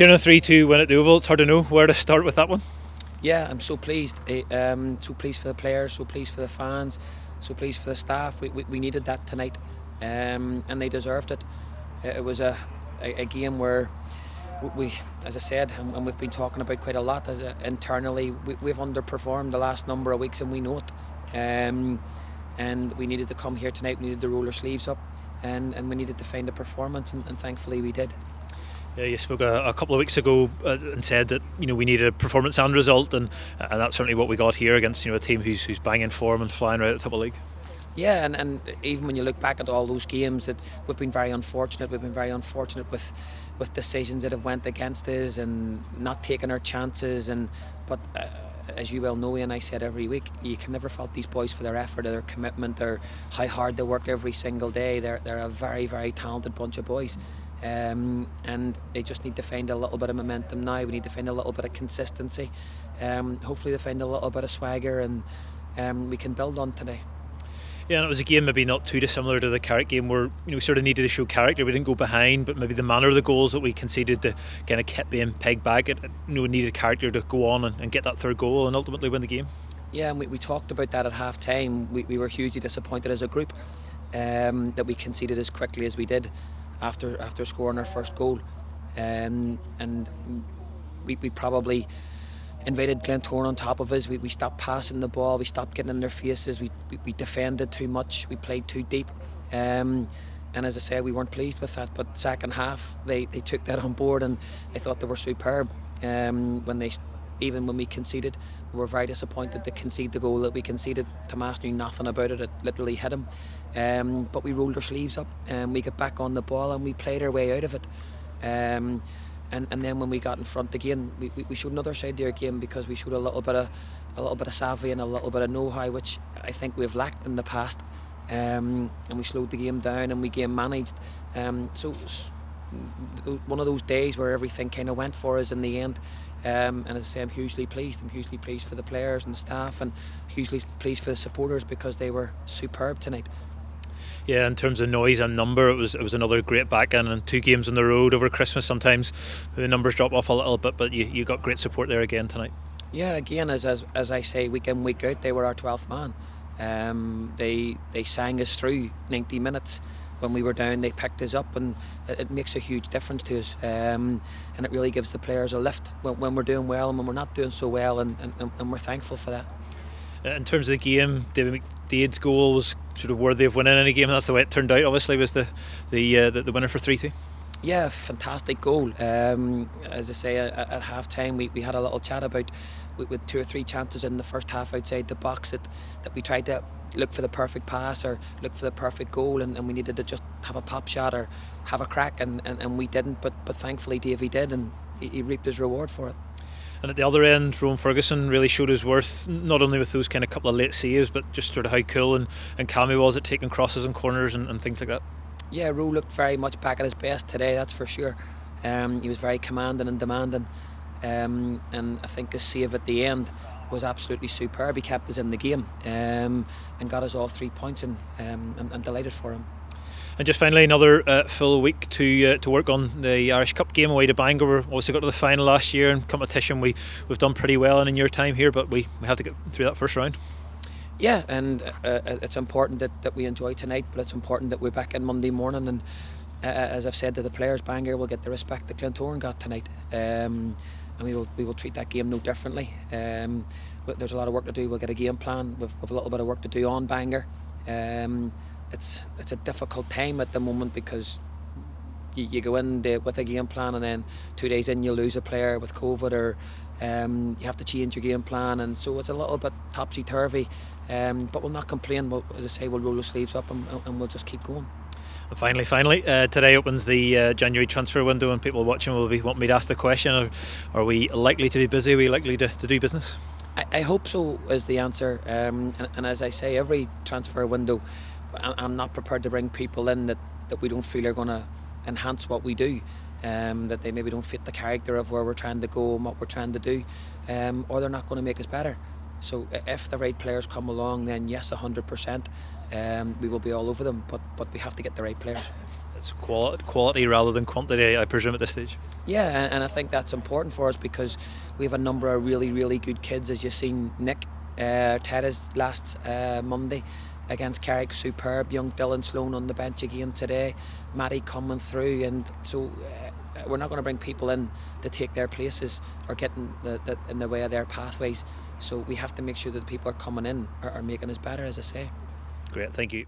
Tiernan 3-2 win at the Oval. It's hard to know where to start with that one. Yeah, I'm so pleased. So pleased for the players, so pleased for the fans, so pleased for the staff. We needed that tonight, and they deserved it. It was a game where we, as I said, and we've been talking about quite a lot internally, we've underperformed the last number of weeks, and we know it. And we needed to come here tonight. We needed to roll our sleeves up, and we needed to find a performance, and thankfully we did. Yeah, you spoke a couple of weeks ago and said that we needed a performance and result, and that's certainly what we got here against a team who's banging form and flying right at the top of the league. Yeah, and even when you look back at all those games, that we've been very unfortunate. We've been very unfortunate with decisions that have went against us and not taking our chances. But as you well know, and I said every week, you can never fault these boys for their effort, their commitment, or how hard they work every single day. They're a very, very talented bunch of boys. And they just need to find a little bit of momentum now. We need to find a little bit of consistency. Hopefully they find a little bit of swagger, and we can build on today. Yeah, and it was a game maybe not too dissimilar to the Carrick game where we sort of needed to show character. We didn't go behind, but maybe the manner of the goals that we conceded to kind of kept being pegged back. It needed character to go on and get that third goal and ultimately win the game. Yeah, and we talked about that at half time. We were hugely disappointed as a group that we conceded as quickly as we did after scoring our first goal, and we probably invited Glentoran on top of us. We stopped passing the ball, we stopped getting in their faces, we defended too much, we played too deep, and as I said, we weren't pleased with that. But second half they took that on board, and I thought they were superb. Even when we conceded, we were very disappointed to concede the goal that we conceded. Tomas knew nothing about it literally hit him. But we rolled our sleeves up and we got back on the ball and we played our way out of it. And then when we got in front again, we showed another side to our game, because we showed a little bit of savvy and a little bit of know-how, which I think we've lacked in the past. And we slowed the game down and we game managed. So one of those days where everything kind of went for us in the end. And as I say, I'm hugely pleased. I'm hugely pleased for the players and the staff, and hugely pleased for the supporters, because they were superb tonight. Yeah, in terms of noise and number, it was another great back end, and 2 games on the road over Christmas. Sometimes the numbers drop off a little bit, but you got great support there again tonight. Yeah, again, as I say, week in, week out, they were our 12th man. They sang us through 90 minutes. When we were down, they picked us up, and it makes a huge difference to us. And it really gives the players a lift when we're doing well and when we're not doing so well, and we're thankful for that. In terms of the game, David McDaid's goal was sort of worthy of winning any game. That's the way it turned out. Obviously, was the winner for 3-2. Yeah, fantastic goal. As I say, at half time we had a little chat about with 2 or 3 chances in the first half outside the box that we tried to look for the perfect pass or look for the perfect goal, and we needed to just have a pop shot or have a crack, and we didn't, but thankfully Davey did, and he reaped his reward for it. And at the other end, Rowan Ferguson really showed his worth, not only with those kind of couple of late saves, but just sort of how cool and calm he was at taking crosses and corners and things like that. Yeah, Ro looked very much back at his best today, that's for sure. He was very commanding and demanding, and I think his save at the end was absolutely superb. He kept us in the game, and got us all 3 points, and I'm delighted for him. And just finally, another full week to work on the Irish Cup game away to Bangor. We obviously got to the final last year in competition. We've done pretty well in your time here, but we have to get through that first round. Yeah, and it's important that we enjoy tonight, but it's important that we're back in Monday morning, and as I've said to the players, Bangor will get the respect that Glentoran got tonight, and we will treat that game no differently. There's a lot of work to do. We'll get a game plan. We've a little bit of work to do on Bangor. It's a difficult time at the moment, because you go in with a game plan, and then 2 days in you lose a player with COVID, or you have to change your game plan, and so it's a little bit topsy-turvy, but we'll not complain. As I say, we'll roll the sleeves up and we'll just keep going. And finally, today opens the January transfer window, and people watching will be wanting me to ask the question, are we likely to be busy? Are we likely to do business? I hope so is the answer, and as I say, every transfer window, I'm not prepared to bring people in that we don't feel are going to enhance what we do, that they maybe don't fit the character of where we're trying to go and what we're trying to do, or they're not going to make us better. So if the right players come along, then yes, 100%, we will be all over them, but we have to get the right players. It's quality rather than quantity, I presume, at this stage. Yeah, and I think that's important for us because we have a number of really, really good kids. As you've seen, Nick Tedda's last Monday against Carrick, superb. Young Dylan Sloan on the bench again today. Matty coming through, and so we're not going to bring people in to take their places or get in the way of their pathways. So we have to make sure that the people are coming in are making us better, as I say. Great, thank you.